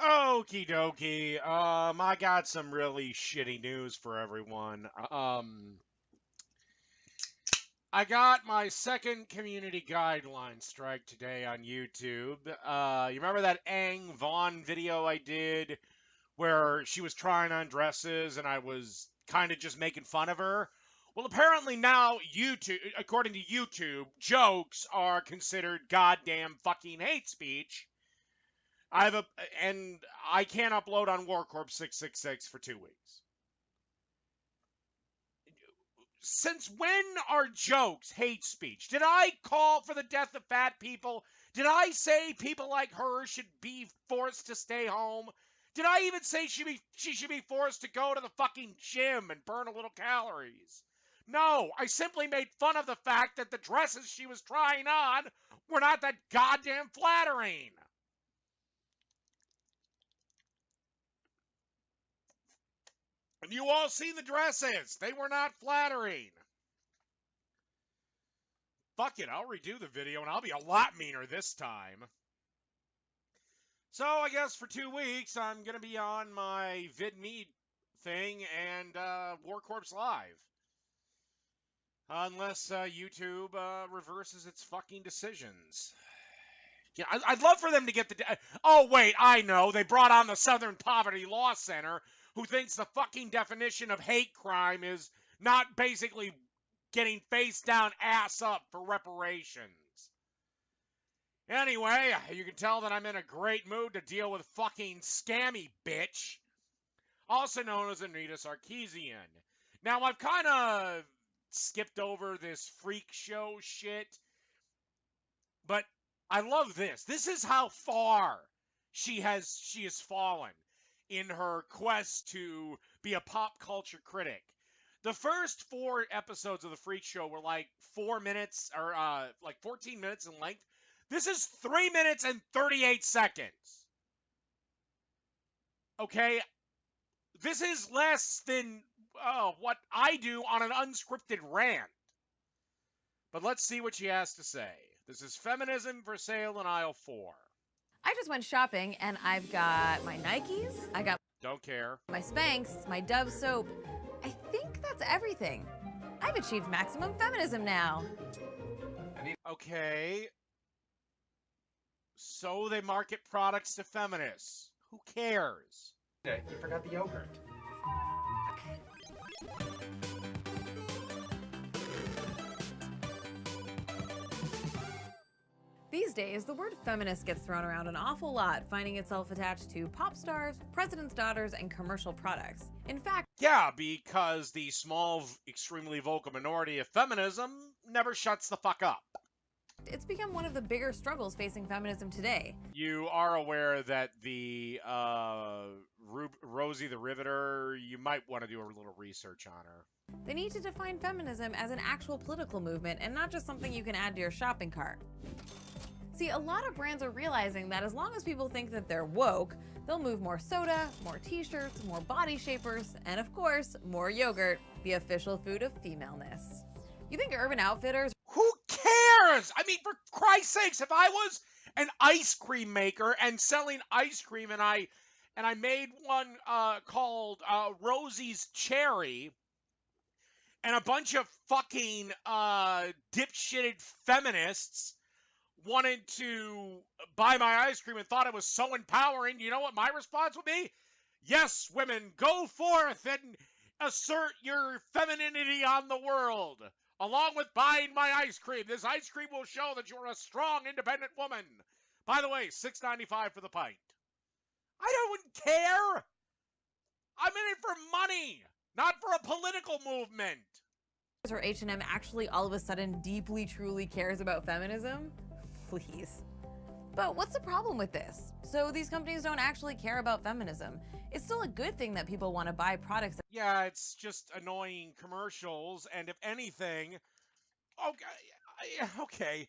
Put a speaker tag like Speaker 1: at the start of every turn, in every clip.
Speaker 1: Okie dokie. I got some really shitty news for everyone. I got my second community guideline strike today on YouTube. You remember that Aang Vaughn video I did where she was trying on dresses and I was kind of just making fun of her? Well, apparently now YouTube, according to YouTube, jokes are considered goddamn fucking hate speech. And I can't upload on Warcorpse666 for 2 weeks. Since when are jokes hate speech? Did I call for the death of fat people? Did I say people like her should be forced to stay home? Did I even say she should be forced to go to the fucking gym and burn a little calories? No, I simply made fun of the fact that the dresses she was trying on were not that goddamn flattering. And you all seen the dresses. They were not flattering. Fuck it, I'll redo the video and I'll be a lot meaner this time. So I guess for 2 weeks I'm going to be on my VidMe thing and Warcorpse Live. Unless YouTube reverses its fucking decisions. Yeah, I'd love for them to get the... Oh, wait, I know. They brought on the Southern Poverty Law Center, who thinks the fucking definition of hate crime is not basically getting face down, ass up for reparations. Anyway, you can tell that I'm in a great mood to deal with fucking scammy bitch, also known as Anita Sarkeesian. Now, I've kind of skipped over this freak show shit, but I love this. This is how far she has fallen in her quest to be a pop culture critic. The first 4 episodes of the Freak Show were like 4 minutes or like 14 minutes in length. This is 3 minutes and 38 seconds. Okay? This is less than what I do on an unscripted rant. But let's see what she has to say. This is Feminism for Sale in aisle 4.
Speaker 2: I just went shopping and I've got my Nikes, I got
Speaker 1: Don't care.
Speaker 2: my Spanx, my Dove soap. I think that's everything. I've achieved maximum feminism now.
Speaker 1: Okay. So they market products to feminists. Who cares?
Speaker 3: You forgot the yogurt.
Speaker 2: These days, the word feminist gets thrown around an awful lot, finding itself attached to pop stars, presidents' daughters, and commercial products. In fact,
Speaker 1: Yeah, because the small, extremely vocal minority of feminism never shuts the fuck up.
Speaker 2: it's become one of the bigger struggles facing feminism today.
Speaker 1: You are aware that the Rosie the Riveter, you might want to do a little research on her.
Speaker 2: They need to define feminism as an actual political movement and not just something you can add to your shopping cart. See, a lot of brands are realizing that as long as people think that they're woke, they'll move more soda, more t-shirts, more body shapers, and of course, more yogurt, the official food of femaleness. You think Urban Outfitters...
Speaker 1: Who cares? I mean, for Christ's sakes, if I was an ice cream maker and selling ice cream and I made one called Rosie's Cherry, and a bunch of fucking dipshitted feminists wanted to buy my ice cream and thought it was so empowering, you know what my response would be? Yes, women, go forth and assert your femininity on the world. Along with buying my ice cream. This ice cream will show that you're a strong, independent woman. By the way, $6.95 for the pint. I don't care. I'm in it for money, not for a political movement.
Speaker 2: or H&M actually all of a sudden deeply, truly cares about feminism? Please. But what's the problem with this? So these companies don't actually care about feminism. It's still a good thing that people want to buy products.
Speaker 1: Yeah, it's just annoying commercials, and if anything, okay.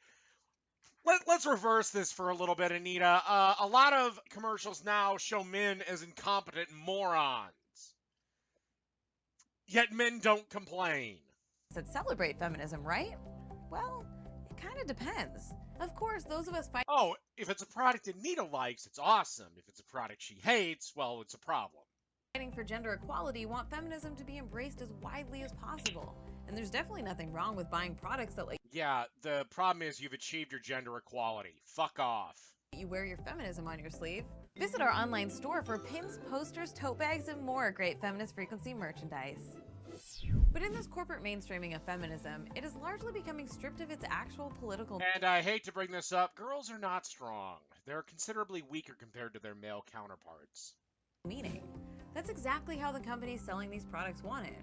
Speaker 1: Let's reverse this for a little bit, Anita. A lot of commercials now show men as incompetent morons. Yet men don't complain.
Speaker 2: That celebrate feminism, right? Well, it kind of depends. Of course, those of us
Speaker 1: Oh, if it's a product Anita likes, it's awesome. If it's a product she hates, well, it's a problem.
Speaker 2: fighting for gender equality want feminism to be embraced as widely as possible. And there's definitely nothing wrong with buying products that let
Speaker 1: Yeah, the problem is you've achieved your gender equality. Fuck off.
Speaker 2: you wear your feminism on your sleeve. Visit our online store for pins, posters, tote bags, and more great feminist frequency merchandise. But in this corporate mainstreaming of feminism, it is largely becoming stripped of its actual political
Speaker 1: And I hate to bring this up, girls are not strong. They're considerably weaker compared to their male counterparts.
Speaker 2: meaning. That's exactly how the companies selling these products want it.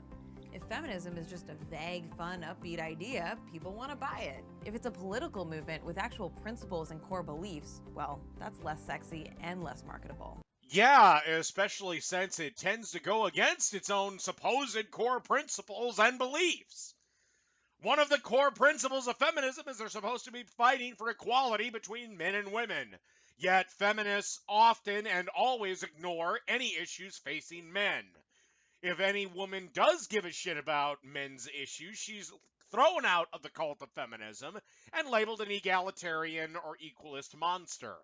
Speaker 2: If feminism is just a vague, fun, upbeat idea, people want to buy it. If it's a political movement with actual principles and core beliefs, well, that's less sexy and less marketable.
Speaker 1: Yeah, especially since it tends to go against its own supposed core principles and beliefs. One of the core principles of feminism is they're supposed to be fighting for equality between men and women. Yet feminists often and always ignore any issues facing men. If any woman does give a shit about men's issues, she's thrown out of the cult of feminism and labeled an egalitarian or equalist monster.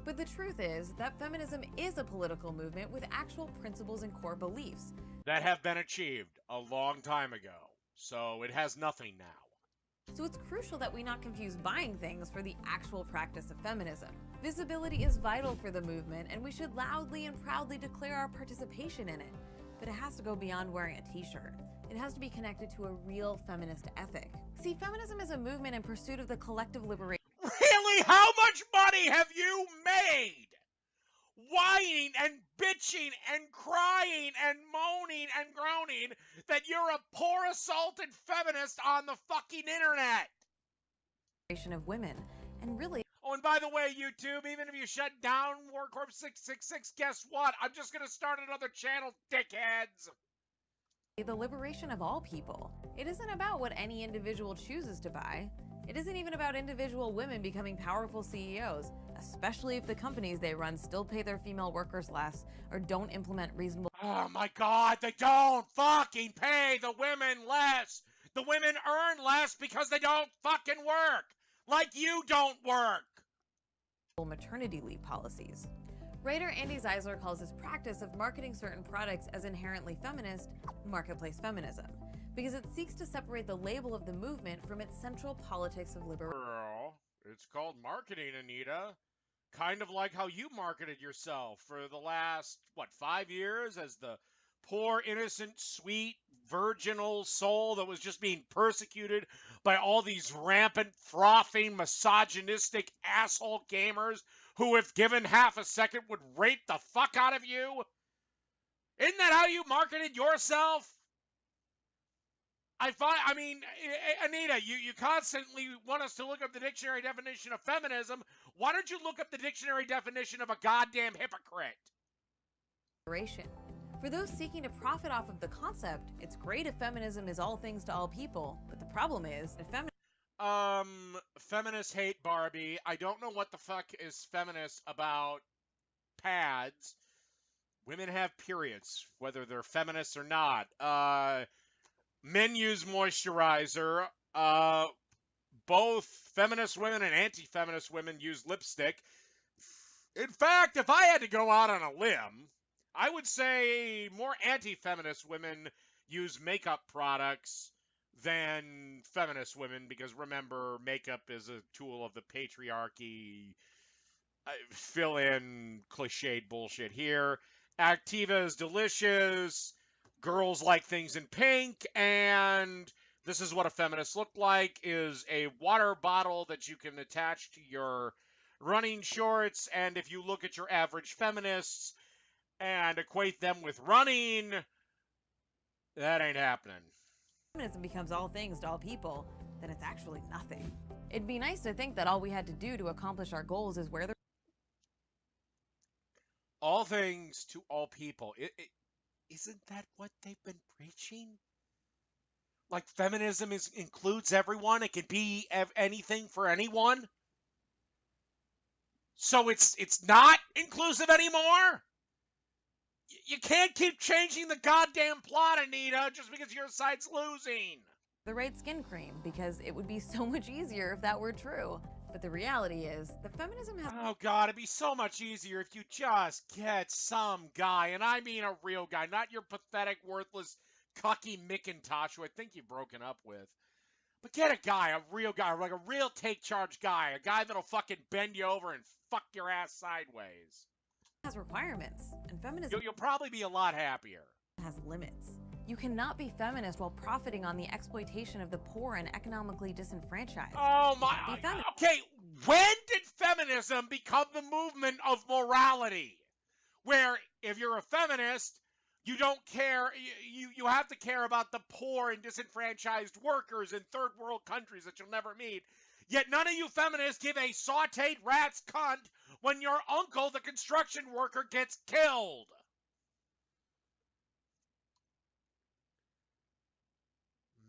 Speaker 2: But the truth is that feminism is a political movement with actual principles and core beliefs
Speaker 1: That have been achieved a long time ago, so it has nothing now.
Speaker 2: So it's crucial that we not confuse buying things for the actual practice of feminism. Visibility is vital for the movement, and we should loudly and proudly declare our participation in it. But it has to go beyond wearing a t-shirt. It has to be connected to a real feminist ethic. See, feminism is a movement in pursuit of the collective liberation.
Speaker 1: Really? How much money have you made? Whining and bitching and crying and moaning and groaning that you're a poor assaulted feminist on the fucking internet.
Speaker 2: Of women, and really,
Speaker 1: Oh, and by the way, YouTube, even if you shut down Warcorpse666, guess what? I'm just gonna start another channel, dickheads.
Speaker 2: the liberation of all people. It isn't about what any individual chooses to buy. It isn't even about individual women becoming powerful CEOs, especially if the companies they run still pay their female workers less or don't implement reasonable.
Speaker 1: Oh my god, they don't fucking pay the women less. The women earn less because they don't fucking work. Like you don't work.
Speaker 2: Maternity leave policies. Writer Andy Zeisler calls this practice of marketing certain products as inherently feminist marketplace feminism, because it seeks to separate the label of the movement from its central politics of liberation.
Speaker 1: Girl, it's called marketing, Anita. Kind of like how you marketed yourself for the last, 5 years as the poor, innocent, sweet, virginal soul that was just being persecuted by all these rampant, frothing, misogynistic asshole gamers who, if given half a second, would rape the fuck out of you? Isn't that how you marketed yourself? Anita, you constantly want us to look up the dictionary definition of feminism. Why don't you look up the dictionary definition of a goddamn hypocrite?
Speaker 2: For those seeking to profit off of the concept, it's great if feminism is all things to all people, but the problem is that
Speaker 1: feminists hate Barbie. I don't know what the fuck is feminist about pads. Women have periods, whether they're feminists or not. Men use moisturizer. Both feminist women and anti-feminist women use lipstick. In fact, if I had to go out on a limb, I would say more anti-feminist women use makeup products than feminist women, because remember, makeup is a tool of the patriarchy. Fill in cliched bullshit here. Activa is delicious. Girls like things in pink, and this is what a feminist look like, is a water bottle that you can attach to your running shorts. And if you look at your average feminists and equate them with running, that ain't happening.
Speaker 2: feminism becomes all things to all people, then it's actually nothing. It'd be nice to think that all we had to do to accomplish our goals is wear the
Speaker 1: all things to all people. Isn't that what they've been preaching? Like feminism includes everyone. It can be anything for anyone. So it's not inclusive anymore? You can't keep changing the goddamn plot, Anita, just because your side's losing.
Speaker 2: right skin cream, because it would be so much easier if that were true. But the reality is that feminism has
Speaker 1: Oh, God, it'd be so much easier if you just get some guy, and I mean a real guy, not your pathetic, worthless, cucky McIntosh who I think you've broken up with. But get a guy, a real guy, like a real take charge guy, a guy that'll fucking bend you over and fuck your ass sideways.
Speaker 2: requirements, and feminism
Speaker 1: You'll probably be a lot happier.
Speaker 2: has limits. You cannot be feminist while profiting on the exploitation of the poor and economically disenfranchised.
Speaker 1: Oh my, okay, when did feminism become the movement of morality? Where if you're a feminist, you don't care, you have to care about the poor and disenfranchised workers in third world countries that you'll never meet. Yet none of you feminists give a sauteed rat's cunt when your uncle, the construction worker, gets killed.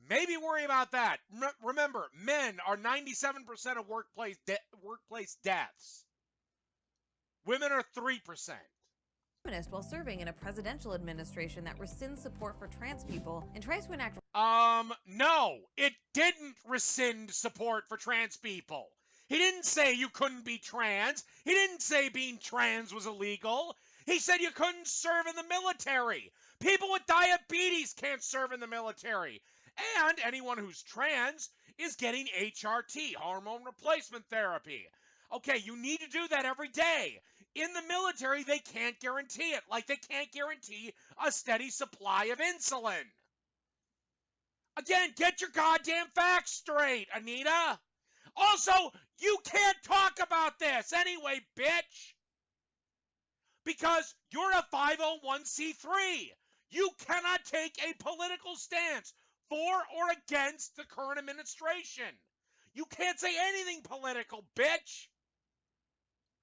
Speaker 1: Maybe worry about that. Remember, men are 97% of workplace deaths. Women are 3%.
Speaker 2: Feminist while serving in a presidential administration that rescinds support for trans people and tries to enact.
Speaker 1: No, it didn't rescind support for trans people. He didn't say you couldn't be trans. He didn't say being trans was illegal. He said you couldn't serve in the military. People with diabetes can't serve in the military. And anyone who's trans is getting HRT, hormone replacement therapy. Okay, you need to do that every day. In the military, they can't guarantee it, like they can't guarantee a steady supply of insulin. Again, get your goddamn facts straight, Anita. Also, you can't talk about this anyway, bitch. Because you're a 501c3. You cannot take a political stance for or against the current administration. You can't say anything political, bitch.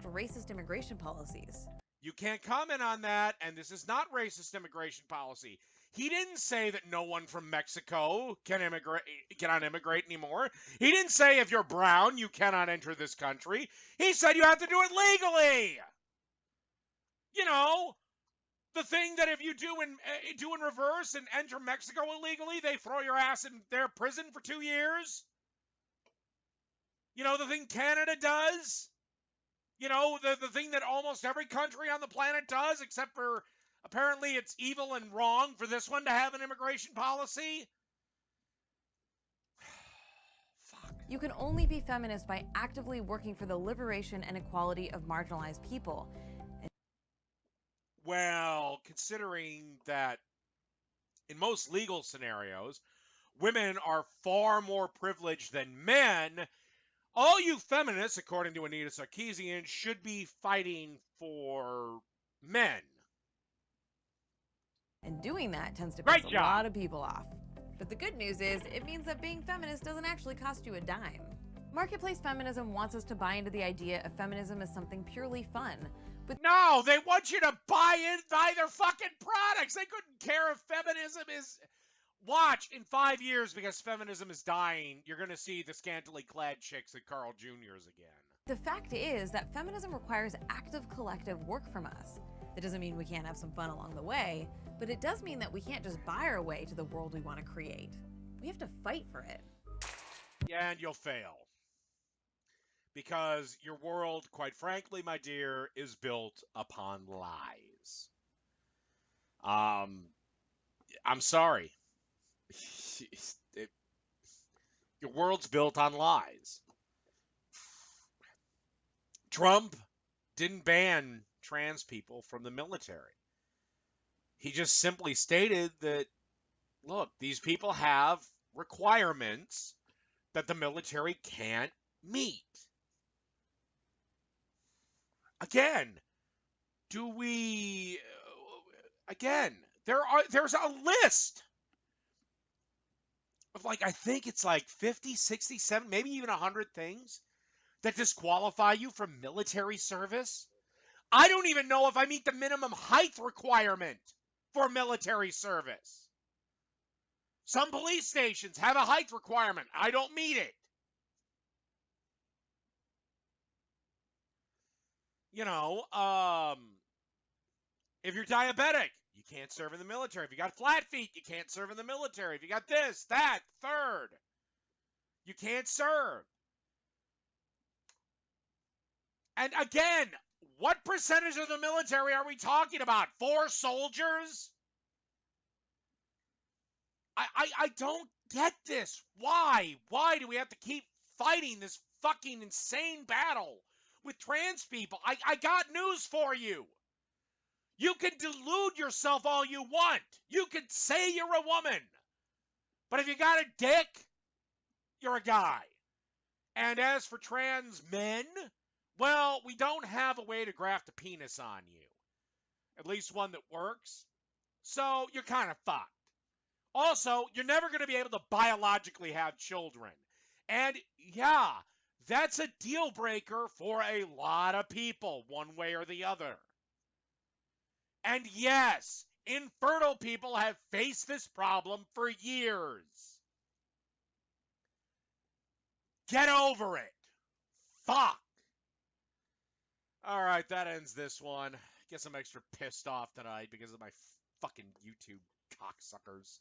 Speaker 2: Racist immigration policies.
Speaker 1: You can't comment on that, and this is not racist immigration policy. He didn't say that no one from Mexico cannot immigrate anymore. He didn't say if you're brown, you cannot enter this country. He said you have to do it legally. You know, the thing that if you do in reverse and enter Mexico illegally, they throw your ass in their prison for 2 years. You know, the thing Canada does. You know, the thing that almost every country on the planet does, except for apparently it's evil and wrong for this one to have an immigration policy. Fuck.
Speaker 2: You can only be feminist by actively working for the liberation and equality of marginalized people.
Speaker 1: Well, considering that in most legal scenarios, women are far more privileged than men, all you feminists, according to Anita Sarkeesians, should be fighting for men.
Speaker 2: And doing that tends to piss a lot of people off. But the good news is, it means that being feminist doesn't actually cost you a dime. Marketplace feminism wants us to buy into the idea of feminism as something purely fun. But
Speaker 1: no, they want you to buy their fucking products. They couldn't care if feminism is... Watch, in 5 years, because feminism is dying, you're going to see the scantily clad chicks at Carl Jr.'s again.
Speaker 2: The fact is that feminism requires active collective work from us. That doesn't mean we can't have some fun along the way, but it does mean that we can't just buy our way to the world we want to create. We have to fight for it.
Speaker 1: Yeah, and you'll fail. Because your world, quite frankly, my dear, is built upon lies. I'm sorry. Your world's built on lies. Trump didn't ban trans people from the military. He just simply stated that, look, these people have requirements that the military can't meet. Again, there's a list of I think it's 50, 60, 70, maybe even 100 things that disqualify you from military service. I don't even know if I meet the minimum height requirement for military service. Some police stations have a height requirement. I don't meet it. You know, if you're diabetic, you can't serve in the military. If you got flat feet, you can't serve in the military. If you got this, that, third, you can't serve. And again, what percentage of the military are we talking about? 4 soldiers? I don't get this. Why? Why do we have to keep fighting this fucking insane battle with trans people? I got news for you. You can delude yourself all you want. You can say you're a woman. But if you got a dick, you're a guy. And as for trans men, well, we don't have a way to graft a penis on you. At least one that works. So you're kind of fucked. Also, you're never going to be able to biologically have children. And yeah, that's a deal breaker for a lot of people, one way or the other. And yes, infertile people have faced this problem for years. Get over it. Fuck. All right, that ends this one. Guess I'm extra pissed off tonight because of my fucking YouTube cocksuckers.